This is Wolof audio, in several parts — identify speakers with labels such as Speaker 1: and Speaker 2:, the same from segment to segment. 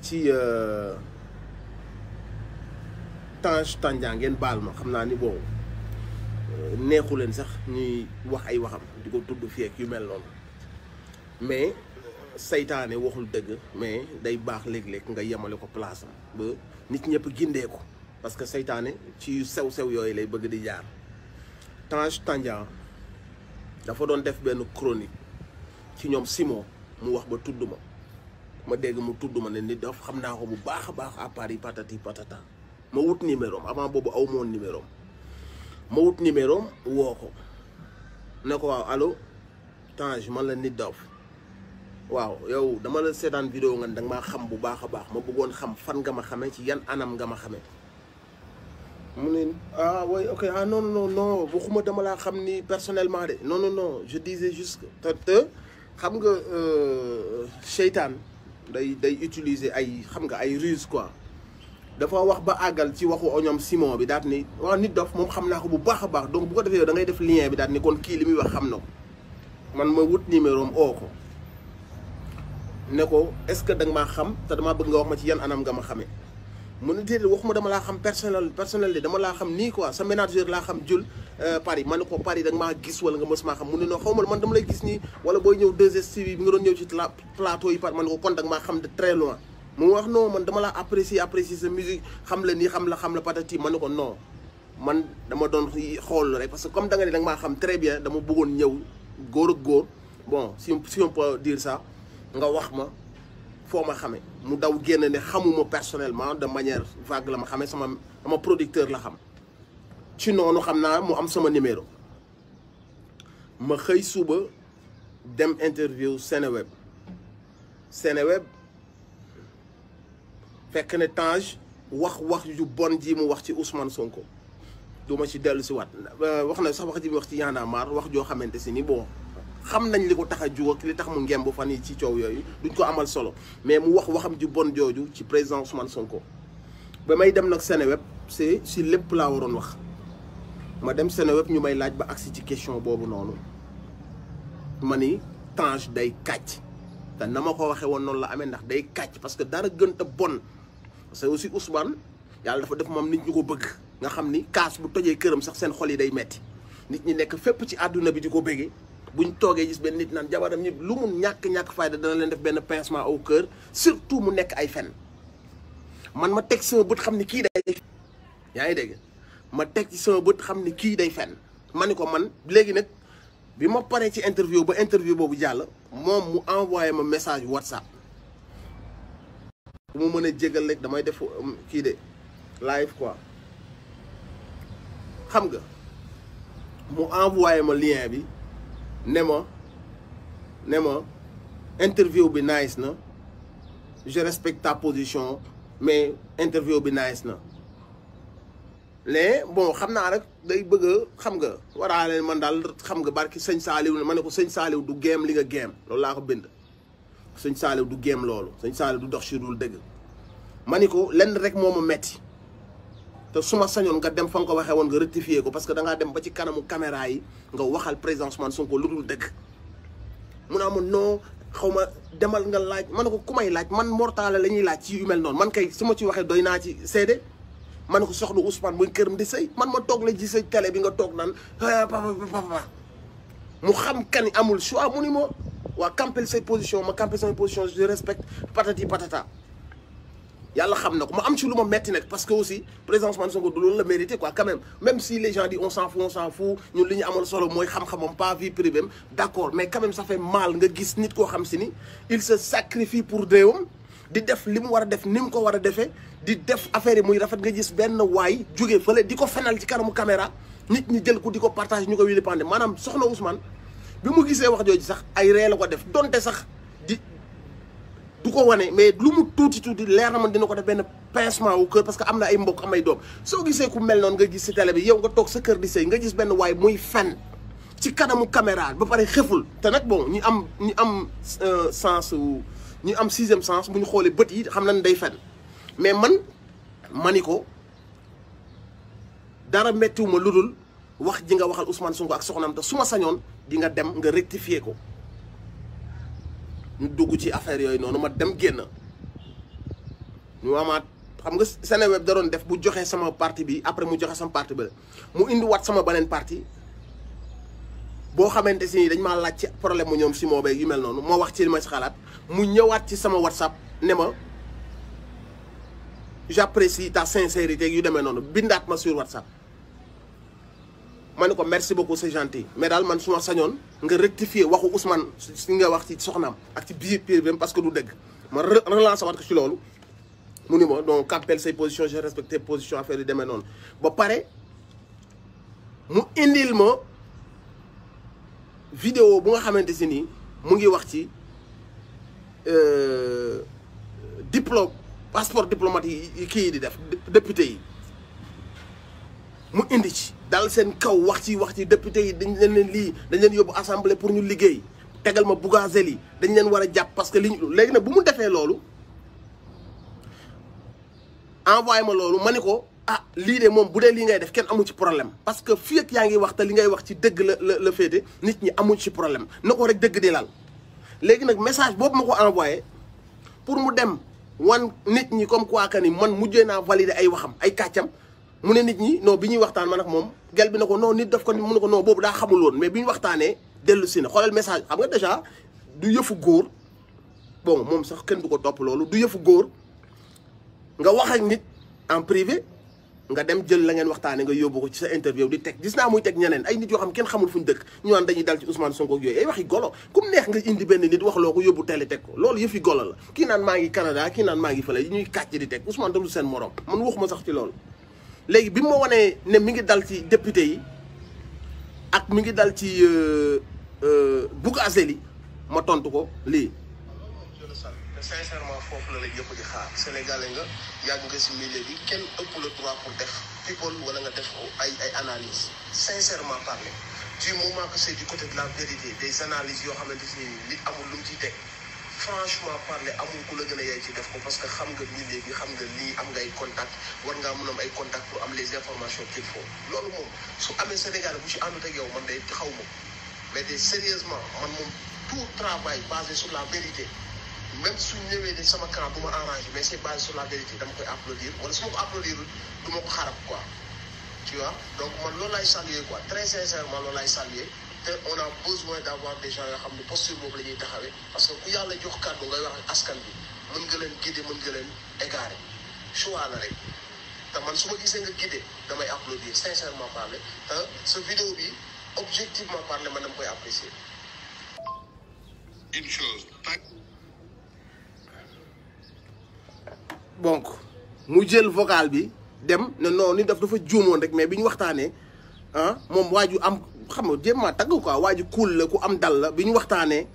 Speaker 1: ci Tange Tandian ngeen baal ma xam naa ni boobu neexu leen sax ñuy wax ay waxam di ko tudd fii ak yu mel noonu mais saytaane waxul dëgg mais day baax léeg-léeg nga yemale ko place am ba nit ñëpp gindee ko parce que saytaane ci yu sew-sew yooyu lay bëgg di jaar. Tange Tandian dafa doon def benn chronique ci ñoom Simon mu wax ba tudd ma dégg mu tudd ma ne nit daf xam naa ko bu baax a baax à Paris patati patata ma wut numéro am avant boobu aw moon numéro am ma wut numéro am woo ko ne ko waaw allo Tange man la Nit Doff waaw yow dama la seetaan vidéo nga danga maa xam bu baax a baax ma bëggoon xam fan nga ma xamee ci yan anam nga ma xamee mu ne ah oui ok ah non non non waxuma dama laa xam ni personnellement de non non non je disais juste te xam nga seytaan day utiliser ay xam nga ay ruse quoi dafa wax ba àggal ci waxu ñoom Simon bi daat ni waaw Nit Doff moom xam naa ko bu baax a baax donc bu ko defee yow da ngay def lien bi daat ni kon kii li muy wax xam na ko man ma wut numéro am oo ko ne ko est-ce que da nga maa xam te damaa bëgg nga wax ma ci yan anam nga ma xamee mu ne déedéet waxuma dama laa xam personnel de dama laa xam nii quoi sa manager laa xam jul Paris ma ne ko Paris da nga maa gis wala nga mës maa xam mu ne non xaw ma man dama lay gis nii wala booy ñëw 2STV bi nga doon ñëw ci plateau yi par ma ne ko kon da nga maa xam de très loin mu wax non man dama laa apprécier sa musique xam la nii xam la patati ma ne ko non man dama doon xool rek parce que comme da nga ne da nga maa xam très bien dama bëggoon ñëw góor ak góor bon si on peut dire ça nga wax ma foo ma xamee mu daw génn ne xamuma personnellement de manière vague la ma xamee sama producteur la xam ci noonu xam naa mu am sama numéro ma xëy suba dem interview Seneweb fekk ne Tange wax yu bon ji mu wax ci Ousmane Sonko du ma ci dellu si waat wax na sax wax ji mu wax ci Y'en a marre wax joo xamante si ni bon xam nañ li ko tax a jug ak li tax mu ngemb fan yi ci coow yooyu duñ ko amal solo mais mu waxam ju bon jooju ci président Ousmane Sonko ba may dem nag Seneweb c'est si lépp laa waroon wax ma dem Seneweb ñu may laaj ba agsi ci question boobu noonu ma ni Tange day kàcc te na ma ko waxee woon noonu la amee ndax day kàcc parce que dara gën a bon parce que aussi Ousmane yàlla dafa def moom nit ñu ko bëgg nga xam ni kaas bu tojee këram sax seen xol yi day metti nit ñi nekk fépp ci àdduna bi di ko bëggee buñ toogee gis benn nit naan jabaram ñi lu mu ñàkk fayda dana leen def benn pincement au cœur surtout mu nekk ay fen man ma teg sama bët xam ni kii day yaa ngi dégg ma teg ci sama bët xam ni kii day fen ma ni ko man léegi nag bi ma paree ci interview ba interview boobu jàll moom mu envoyé ma message WhatsApp bu mu mën a jégal rek damay def kii de live quoi xam nga mu envoyé ma lien bi ne ma interview bi nice na je respecte ta position mais interview bi nice na mais bon xam naa rek day bëgg a xam nga waraale man daal xam nga barki sëñ Saaliw ma ne ko sëñ Saaliw du géem li nga géem loolu laa ko bind sëñ Saaliw du géem loolu sëñ Saaliw du dox si dul dëgg ma ni ko lenn rek moo ma metti te su ma sañoon nga dem fa nga ko waxee woon nga rectifier ko parce que da ngaa dem ba ci kanamu caméra yi nga waxal président Ousmane Sonko lu dul dëgg mu naa ma non xaw ma demal nga laaj ma ne ko ku may laaj man mortale la ñuy laaj ci yu mel noonu man kay su ma ci waxee doy naa ci seede ma ne ko soxna Ousmane muy këram di sëy man ma toog la ji sa télé bi nga toog naan papa mu xam kani amul choix mu ni ma waa campel say position ma campel say position je respecte patati patata yàlla xam na ko ma am ci lu ma metti nag parce que aussi président Ousmane Sonko du loolu la mérité quoi quand même si les gens disent on s'en fout ñun li ñu amal solo mooy xam-xamam pas vie privée d'accord mais quand même ça fait mal nga gis nit koo xam si ni il se sacrifie pour réewam di def li mu war a def ni mu ko war a defee di def affaire yi muy rafet nga gis benn waay jóge fële di ko fenal ci kanamu caméra nit ñi jël ko di ko partage ñu ko wili pande maanaam soxna Ousmane bi mu gisee wax jooju sax ay ree la ko def donte sax du ko wane mais lu mu tuuti leer na man dina ko def benn pincement wu kër parce que am na ay mbokk am ay doom soo gisee ku mel noonu nga gis si télé bi yow nga toog sa kër di sëy nga gis benn waay muy fen ci kanamu caméra ba pare xeful te nag bon ñi am sens ñu am sixième sens bu ñu xoolee bët yi xam nañ day fen mais man mani ko dara méttiwuma lu dul wax ji nga waxal Ousmane Sonko ak soxnaam te su ma sañoon di nga dem nga rectifier ko ñu dugg ci affaire yooyu noonu ma dem génn ñu amaat xam nga Seneweb da doon def bu joxee sama parti bi après mu joxe sama parti ba mu indi wat sama beneen parti boo xamante si dañ maa laaj ci problème mu ñoom Simon beeg yu mel noonu moo wax ci li ma si xalaat mu ñëwaat ci sama WhatsApp ne ma j'apprécie ta sincérité yu demee noonu bindaat ma sur WhatsApp ma ne ko merci beaucoup c'est gentil mais daal man su ma sañoon nga rectifier waxu Ousmane si nga wax ci soxnaam ak ci biir biir parce que du dëgg ma relancer waat ko ci loolu mu ni ma donc campel say position j'ai respecté position affaire yu demee noonu ba pare mu indil ma vidéo bu nga xamante si nii mu ngi wax ci diplôme passeport diplomatique yi kii yi di def député yi mu indi ci dal seen kaw wax ci député yi dañ leen lii dañ leen yóbbu assemblée pour ñu liggéey tegal ma Bougazelli dañ leen war a jàpp parce que li ñu léegi nag bu mu defee loolu envoyé ma loolu ma ni ko ah lii de moom bu dee lii ngay def kenn amu ci problème parce que fii ak yaa ngi wax te li ngay wax ci dëgg la féete nit ñi amuñ ci problème na ko rek dëgg di lal léegi nag message boobu ma ko envoyé pour mu dem wan nit ñi comme quoi que ni man mujjee naa valider ay waxam ay kàccam mu ne nit ñi non bi ñuy waxtaan man ak moom gel bi na ko non nit daf ko mu ne ko non boobu daa xamul woon mais bi ñu waxtaanee dellu si na xoolal message xam nga déjà du yëfu góor bon moom sax kenn du ko topp loolu du yëfu góor nga wax ak nit en privé nga dem jël la ngeen waxtaanee nga yóbbu ko ci sa interview di teg gis naa muy teg ñeneen ay nit yoo xam kenn xamul fu ñu dëkk ñu naan dañuy dal ci Ousmane Sonko ak yooyu ay waxi golo comme neex nga indi benn nit wax loo ko yóbbu télé teg ko loolu yëfi golo la kii naan maa ngi Canada kii naan maa ngi fële ñuy kàcc di teg Ousmane dalul seen morom man waxuma sax ci loolu léegi bi ma wanee ne mi ngi dal ci député yi ak mi ngi dal ci Bougazelli ma tontu ko lii. sincèrement foofu la ñëpp di xaar sénégalais nga yàgg nga si milieu bi kenn ëpp le droit pour def people wala nga def ay analyse sincèrement parler du moment que c'est du côté de la vérité des analyses yoo xamante ni nit amul lu mu ciy teg franchement parler amul ku la gën a yaay ci def ko parce que xam nga milieu bi xam nga lii am nga ay contact war ngaa mën a am ay contact pour am les informations qu'il faut loolu moom su amee Sénégal bu ci àndut ak yow man day xaw ma mais de sérieusement man moom tout travail basé sur la vérité même su ñëwee de sama camp du ma arrangé mais c'est basé sur la vérité dama koy applaudir wala su ma ko applaudir du ma ko xarab quoi tu vois donc man loolu laay saluer quoi très sincèrement loolu laay saluer te on a besoin d'avoir des gens yoo xam ne posture boobu la ñuy taxawee parce que ku yàlla jox kàddu ngay wax ak askan bi mën nga leen guider mën nga leen égarer choix la rek te man su ma gisee nga guider damay applaudir sincèrement parler te sa vidéo bi objectivement parler man dama koy apprécier. Une chose. donc mu jël vocal bi dem ne non ni dafa juumoon rek mais bi ñu waxtaanee ah moom waa ju am xam nga jéem maa tagg quoi waa ju cool la ku am dal la bi ñu waxtaanee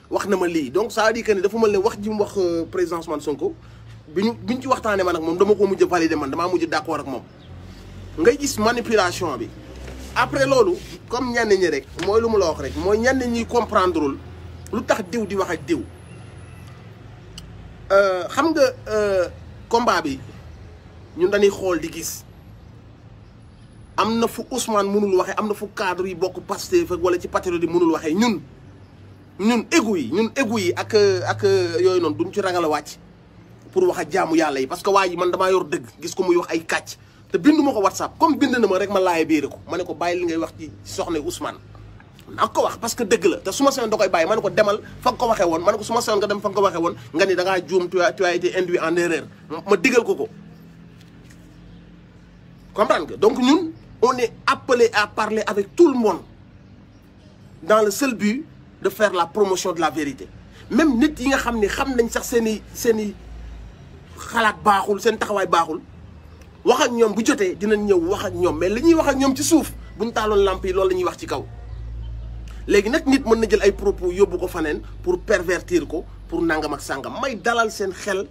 Speaker 1: wax na ma lii donc ça veut dire que ne dafa mel ne wax ji mu wax président Ousmane Sonko bi ñu ci waxtaanee man ak moom dama ko mujj valider man damaa mujj d'accord ak moom. ngay gis manipulation bi après loolu comme ñenn ñi rek mooy lu mu la wax rek mooy ñenn ñi comprendrewul lu tax diw di wax ak diw xam nga. combat bi ñun dañuy xool di gis am na fu Ousmane mënul waxee am na fu cadre yi bokk Pastef wala ci patriote yi mënul waxee ñun égu yi ak yooyu noonu duñ ci ragal a wàcc pour wax ak jaamu yàlla yi parce que waa ji man damaa yor dëgg gis ko muy wax ay kàcc te bindu ma ko WhatsApp comme bind na ma rek ma laay biire ko ma ne ko bàyyi li ngay wax ci soxna Ousmane ak ko wax parce que dëgg la te su ma seyoon da koy bàyyi ma ne ko demal fa nga ko waxee woon ma ne ko su ma seyoon nga dem fa nga ko waxee woon nga ni da ngaa juum tu as été induit en erreur ma digal ko comprendre nga donc ñun on est appelé à parler avec tout le monde dans le seul but de faire la promotion de la vérité même nit yi nga xam ne xam nañ sax seen i xalaat baaxul seen taxawaay baaxul wax ak ñoom bu jotee dinañ ñëw wax ak ñoom mais li ñuy wax ak ñoom ci suuf buñ taaloon lamp yi loolu la ñuy wax ci kaw léegi nag nit mën na jël ay propos yóbbu ko faneen pour pervertir ko pour nangam ak sàngam may dalal seen xel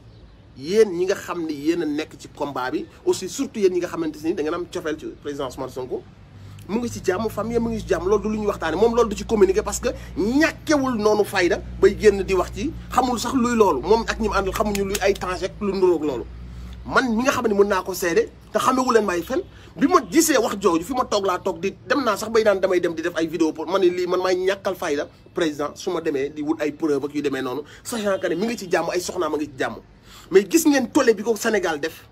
Speaker 1: yéen ñi nga xam ni yéen a nekk ci combat bi aussi surtout yéen ñi nga xamante ni da ngeen am cofeel ci président Ousmane Sonko mu ngi ci jàmm famille mu ngi ci jàmm loolu du lu ñuy waxtaane moom loolu du ci communiquer parce que ñàkkewul noonu fayda bay génn di wax ci xamul sax luy loolu moom ak ñi mu àndal xamuñu luy ay temps ak lu nuroog loolu man mi nga xam ne mën naa ko seede te xamewu leen may fen bi ma gisee wax jooju fi ma toog laa toog di dem naa sax bay naan damay dem di def ay vidéo pour man ne lii man may ñàkkal fayda président su ma demee di wut ay preuve ak yu demee noonu sachant que ne mi ngi ci jàmm ay soxnaam a ngi ci jàmm mais gis ngeen tollé bi ko Sénégal def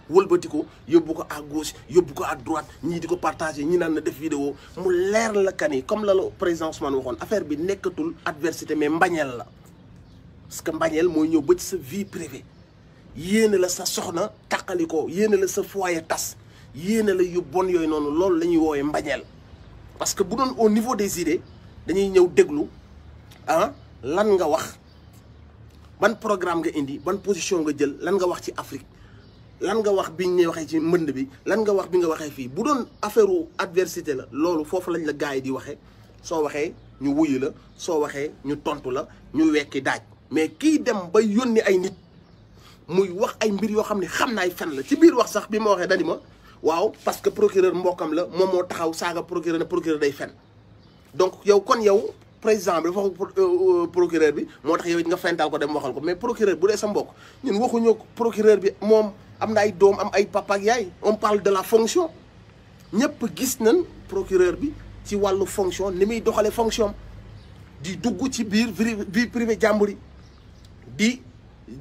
Speaker 1: wëlbati ko yóbbu ko à gauche yóbbu ko à droite ñii di ko partager ñi naan na def vidéo mu leer la kan yi comme la président Ousmane waxoon affaire bi nekkatul adversité mais mbañeel la parce que mbañeel mooy ñëw ba ci sa vie privée yéene la sa soxna taqali ko yéene la sa foyer tas yéene la yu bon yooyu noonu loolu la ñuy woowee mbañeel parce que bu doon au niveau des idées dañuy ñëw déglu ah lan nga wax ban programme nga indi ban position nga jël lan nga wax ci Afrique lan nga wax bi ñu waxee ci mbënd bi lan nga wax bi nga waxee fii bu doon affaire adversité la loolu foofu lañ la gars yi di waxee soo waxee ñu wuyu la soo waxee ñu tontu la ñu wekki daaj mais kii dem ba yónni ay nit muy wax ay mbir yoo xam ne xam naa ay fen la ci biir wax sax bi ma waxee dani ma waaw parce que procureur mbokkam la moom moo taxaw saaga procureur ne procureur day fen donc yow kon yow président bi dafa wax procureur bi moo tax yow it nga fental ko dem waxal ko mais procureur bu dee sa mbokk ñun waxuñu procureur bi moom am na ay doom am ay papa ak yaay on parle de la fonction ñëpp gis nañ procureur bi ci wàllu fonction ni muy doxalee fonction di dugg ci biir vie privée jàmbur yi di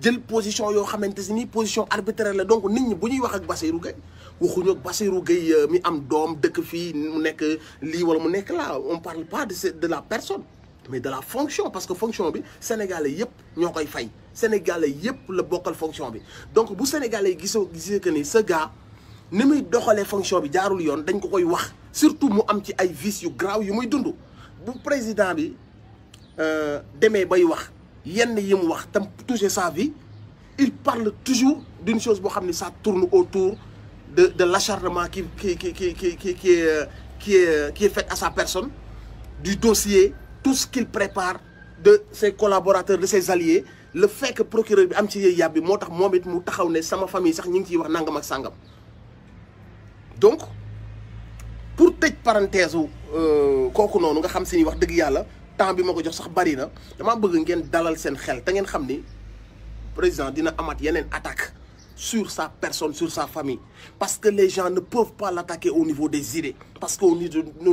Speaker 1: jël position yoo xamante si ni position arbitraire la donc nit ñi bu ñuy wax ak Bassirou Gueye waxuñu ak Bassirou Gueye mi am doom dëkk fii mu nekk lii wala mu nekk là on parle pas de la personne mais de la fonction parce que fonction bi sénégalais yëpp ñoo koy fay sénégalais yëpp la bokkal fonction bi donc bu sénégalais gisee que ni ce gars ni muy doxalee fonction bi jaarul yoon dañ ko koy wax surtout mu am ci ay vices yu grave yu muy dund bu président bi demee bay wax yenn yi mu wax tam toucher sa vie il parle toujours d'une chose boo xam ne ça tourne autour de l'acharnement qui est fait à sa personne du dossier tout ce qu'il prépare de ses collaborateurs de ses alliés le fait que procureur bi am ci yëy yàb bi moo tax moom it mu taxaw ne sama famille sax ñu ngi ciy wax nangam ak sàngam donc pour tëj parenthèse kooku noonu nga xam si ni wax dëgg yàlla temps bi ma ko jox sax bari na dama bëgg ngeen dalal seen xel te ngeen xam ni président dina amaat yeneen attaque sur sa personne sur sa famille parce que les gens ne peuvent pas l'attaquer au niveau des idées parce que au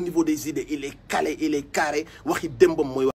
Speaker 1: niveau des idées il est calé il est carré waxi démbam mooy